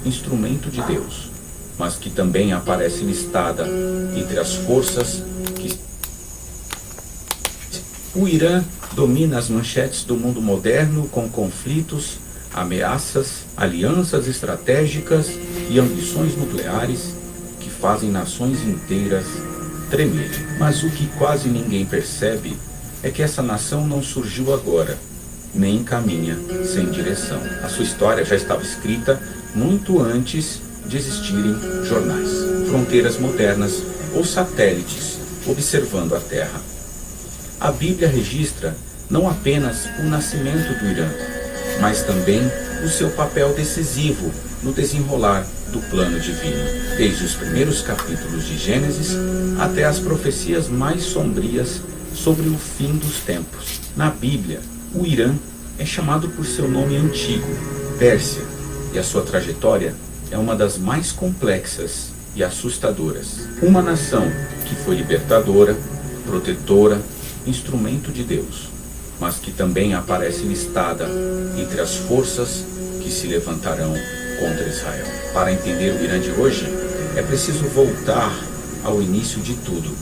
instrumento de Deus, mas que também aparece listada entre as forças que... O Irã domina as manchetes do mundo moderno com conflitos, ameaças, alianças estratégicas e ambições nucleares que fazem nações inteiras tremerem. Mas o que quase ninguém percebe é que essa nação não surgiu agora, nem caminha sem direção. A sua história já estava escrita muito antes de existirem jornais, fronteiras modernas ou satélites observando a Terra. A Bíblia registra não apenas o nascimento do Irã, mas também o seu papel decisivo no desenrolar do plano divino, desde os primeiros capítulos de Gênesis até as profecias mais sombrias sobre o fim dos tempos. Na Bíblia, o Irã é chamado por seu nome antigo, Pérsia, e a sua trajetória é uma das mais complexas e assustadoras. Uma nação que foi libertadora, protetora, instrumento de Deus, mas que também aparece listada entre as forças que se levantarão contra Israel. Para entender o Irã de hoje, é preciso voltar ao início de tudo,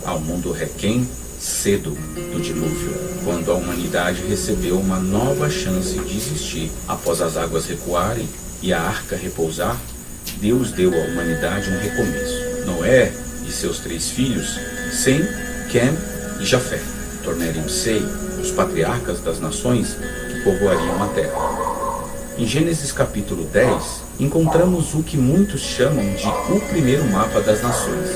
ao mundo requém cedo do dilúvio, quando a humanidade recebeu uma nova chance de existir. Após as águas recuarem e a arca repousar, Deus deu à humanidade um recomeço. Noé e seus 3 filhos, Sem, Quem e Jafé, tornariam-se os patriarcas das nações que povoariam a terra. Em Gênesis capítulo 10, encontramos o que muitos chamam de o primeiro mapa das nações,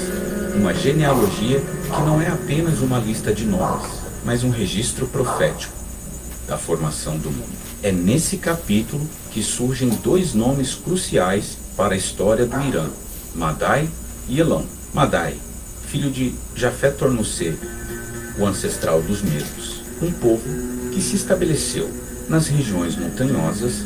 uma genealogia que não é apenas uma lista de nomes, mas um registro profético da formação do mundo. É nesse capítulo que surgem 2 nomes cruciais para a história do Irã, Madai e Elão. Madai, filho de Jafé Tornucê, o ancestral dos medos, um povo que se estabeleceu nas regiões montanhosas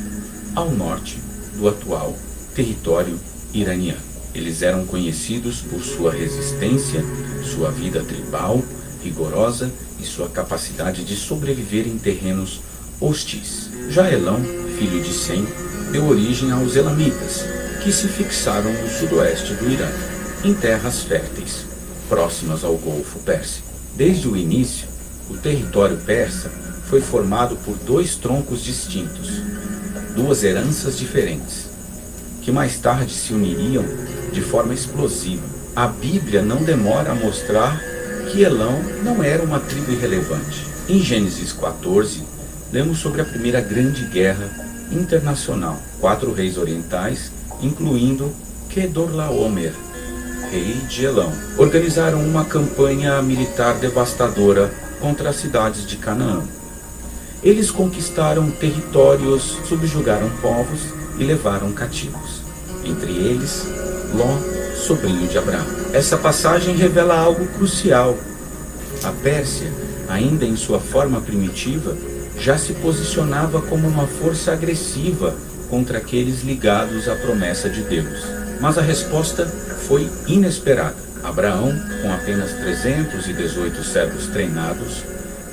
ao norte do atual território iraniano. Eles eram conhecidos por sua resistência, sua vida tribal rigorosa e sua capacidade de sobreviver em terrenos hostis. Já Elão, filho de Sem, deu origem aos Elamitas, que se fixaram no sudoeste do Irã, em terras férteis, próximas ao Golfo Pérsico. Desde o início, o território persa foi formado por 2 troncos distintos, 2 heranças diferentes, que mais tarde se uniriam de forma explosiva. A Bíblia não demora a mostrar que Elão não era uma tribo irrelevante. Em Gênesis 14, lemos sobre a primeira grande guerra internacional. 4 reis orientais, incluindo Kedorlaomer, rei de Elão, organizaram uma campanha militar devastadora contra as cidades de Canaã. Eles conquistaram territórios, subjugaram povos e levaram cativos, entre eles Ló, sobrinho de Abraão. Essa passagem revela algo crucial. A Pérsia, ainda em sua forma primitiva, já se posicionava como uma força agressiva contra aqueles ligados à promessa de Deus. Mas a resposta foi inesperada. Abraão, com apenas 318 servos treinados,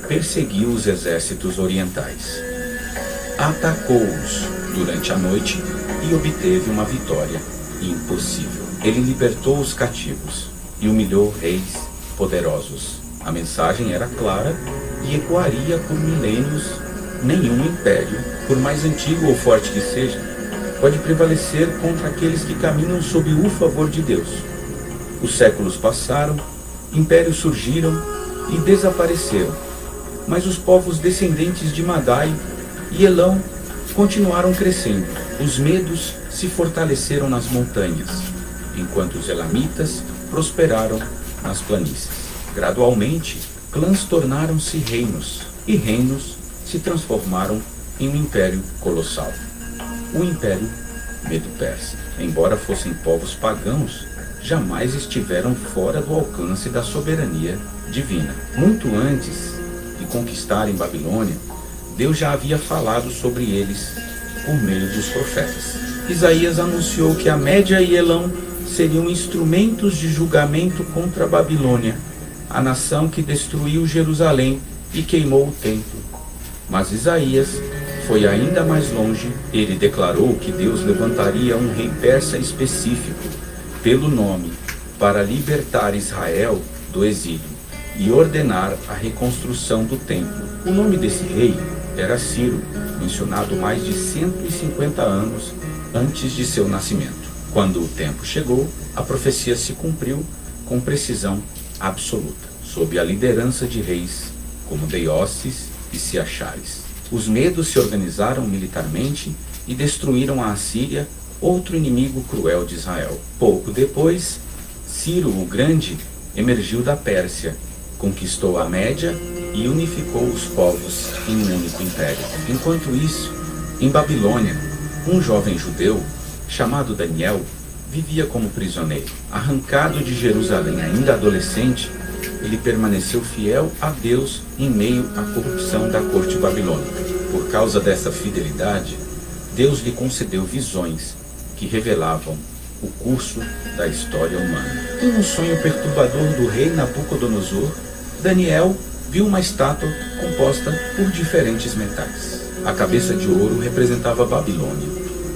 perseguiu os exércitos orientais. Atacou-os durante a noite e obteve uma vitória impossível. Ele libertou os cativos e humilhou reis poderosos. A mensagem era clara e ecoaria por milênios. Nenhum império, por mais antigo ou forte que seja, pode prevalecer contra aqueles que caminham sob o favor de Deus. Os séculos passaram, impérios surgiram e desapareceram, mas os povos descendentes de Madai e Elão continuaram crescendo. Os medos se fortaleceram nas montanhas, enquanto os elamitas prosperaram nas planícies. Gradualmente, clãs tornaram-se reinos, e reinos se transformaram em um império colossal. O Império Medo-Persa. Embora fossem povos pagãos, jamais estiveram fora do alcance da soberania divina. Muito antes de conquistarem Babilônia, Deus já havia falado sobre eles por meio dos profetas. Isaías anunciou que a Média e Elão seriam instrumentos de julgamento contra a Babilônia, a nação que destruiu Jerusalém e queimou o templo. Mas Isaías foi ainda mais longe. Ele declarou que Deus levantaria um rei persa específico, pelo nome, para libertar Israel do exílio e ordenar a reconstrução do templo. O nome desse rei era Ciro, mencionado mais de 150 anos antes de seu nascimento. Quando o tempo chegou, a profecia se cumpriu com precisão absoluta, sob a liderança de reis como Deioces e Siachares. Os medos se organizaram militarmente e destruíram a Assíria, outro inimigo cruel de Israel. Pouco depois, Ciro o Grande emergiu da Pérsia, conquistou a Média e unificou os povos em um único império. Enquanto isso, em Babilônia, um jovem judeu chamado Daniel vivia como prisioneiro. Arrancado de Jerusalém ainda adolescente, ele permaneceu fiel a Deus em meio à corrupção da corte babilônica. Por causa dessa fidelidade, Deus lhe concedeu visões que revelavam o curso da história humana. Em um sonho perturbador do rei Nabucodonosor, Daniel viu uma estátua composta por diferentes metais. A cabeça de ouro representava a Babilônia,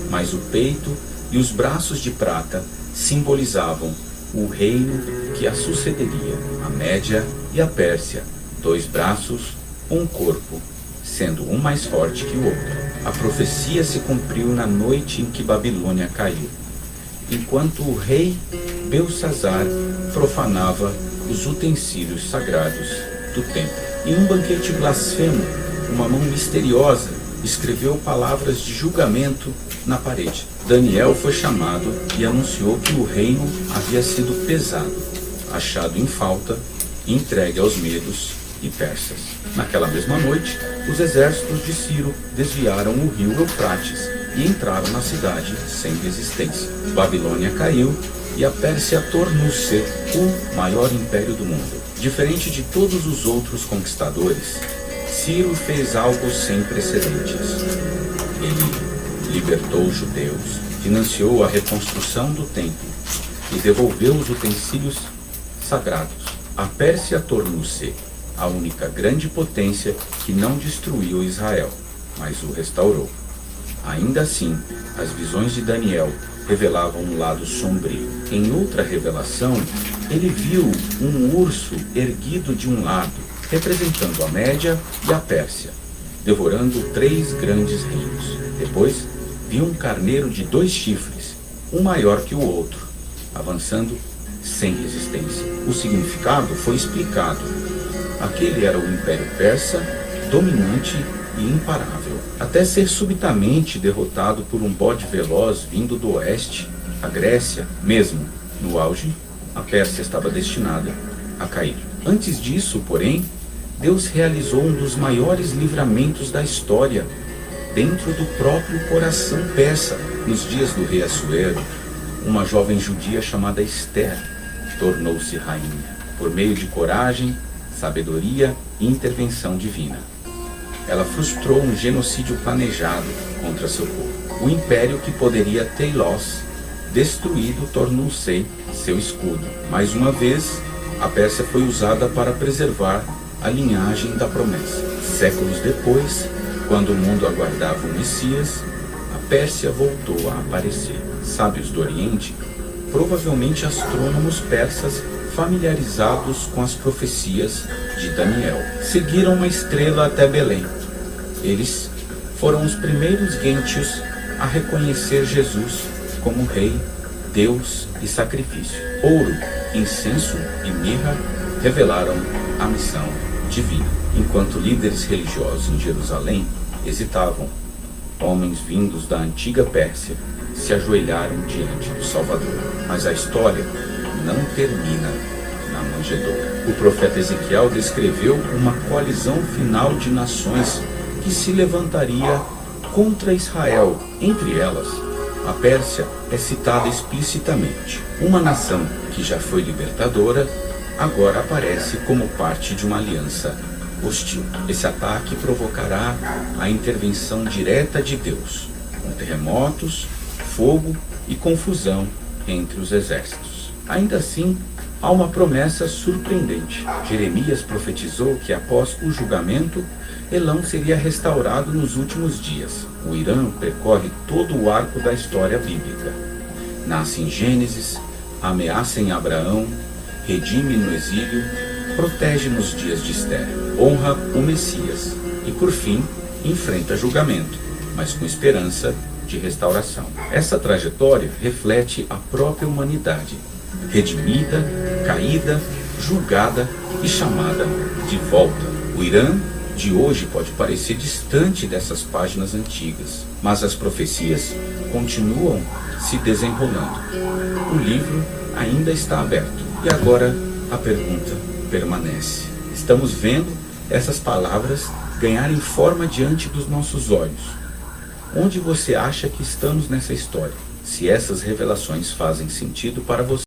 mas o peito e os braços de prata simbolizavam o reino que a sucederia, a Média e a Pérsia, 2 braços, um corpo, sendo um mais forte que o outro. A profecia se cumpriu na noite em que Babilônia caiu, enquanto o rei Belsazar profanava os utensílios sagrados do templo. Em um banquete blasfemo, uma mão misteriosa escreveu palavras de julgamento na parede. Daniel foi chamado e anunciou que o reino havia sido pesado, achado em falta e entregue aos medos e persas. Naquela mesma noite, os exércitos de Ciro desviaram o rio Eufrates e entraram na cidade sem resistência. Babilônia caiu e a Pérsia tornou-se o maior império do mundo. Diferente de todos os outros conquistadores, Ciro fez algo sem precedentes. Ele libertou os judeus, financiou a reconstrução do templo e devolveu os utensílios sagrados. A Pérsia tornou-se a única grande potência que não destruiu Israel, mas o restaurou. Ainda assim, as visões de Daniel revelavam um lado sombrio. Em outra revelação, ele viu um urso erguido de um lado, representando a Média e a Pérsia, devorando 3 grandes reinos. Depois, viu um carneiro de 2 chifres, um maior que o outro, avançando sem resistência. O significado foi explicado. Aquele era o Império Persa, dominante e imparável, até ser subitamente derrotado por um bode veloz vindo do oeste. A Grécia, mesmo no auge, a Pérsia estava destinada a cair. Antes disso, porém, Deus realizou um dos maiores livramentos da história, dentro do próprio coração persa. Nos dias do rei Assuero, uma jovem judia chamada Esther tornou-se rainha, por meio de coragem, sabedoria e intervenção divina. Ela frustrou um genocídio planejado contra seu povo. O império que poderia tê-los destruído tornou-se seu escudo. Mais uma vez, a Pérsia foi usada para preservar a linhagem da promessa. Séculos depois, quando o mundo aguardava o Messias, a Pérsia voltou a aparecer. Sábios do Oriente, provavelmente astrônomos persas familiarizados com as profecias de Daniel, seguiram uma estrela até Belém. Eles foram os primeiros gentios a reconhecer Jesus como Rei, Deus e sacrifício. Ouro, incenso e mirra revelaram a missão divina. Enquanto líderes religiosos em Jerusalém hesitavam, homens vindos da antiga Pérsia se ajoelharam diante do Salvador. Mas a história não termina na manjedoura. O profeta Ezequiel descreveu uma coalizão final de nações que se levantaria contra Israel. Entre elas, a Pérsia é citada explicitamente. Uma nação que já foi libertadora, agora aparece como parte de uma aliança hostil. Esse ataque provocará a intervenção direta de Deus, com terremotos, fogo e confusão entre os exércitos. Ainda assim, há uma promessa surpreendente. Jeremias profetizou que após o julgamento, Elão seria restaurado nos últimos dias. O Irã percorre todo o arco da história bíblica. Nasce em Gênesis, ameaça em Abraão, redime no exílio, protege nos dias de Esther, honra o Messias e, por fim, enfrenta julgamento, mas com esperança de restauração. Essa trajetória reflete a própria humanidade, redimida, caída, julgada e chamada de volta. O Irã de hoje pode parecer distante dessas páginas antigas, mas as profecias continuam se desenrolando. O livro ainda está aberto. E agora a pergunta permanece. Estamos vendo essas palavras ganharem forma diante dos nossos olhos. Onde você acha que estamos nessa história? Se essas revelações fazem sentido para você?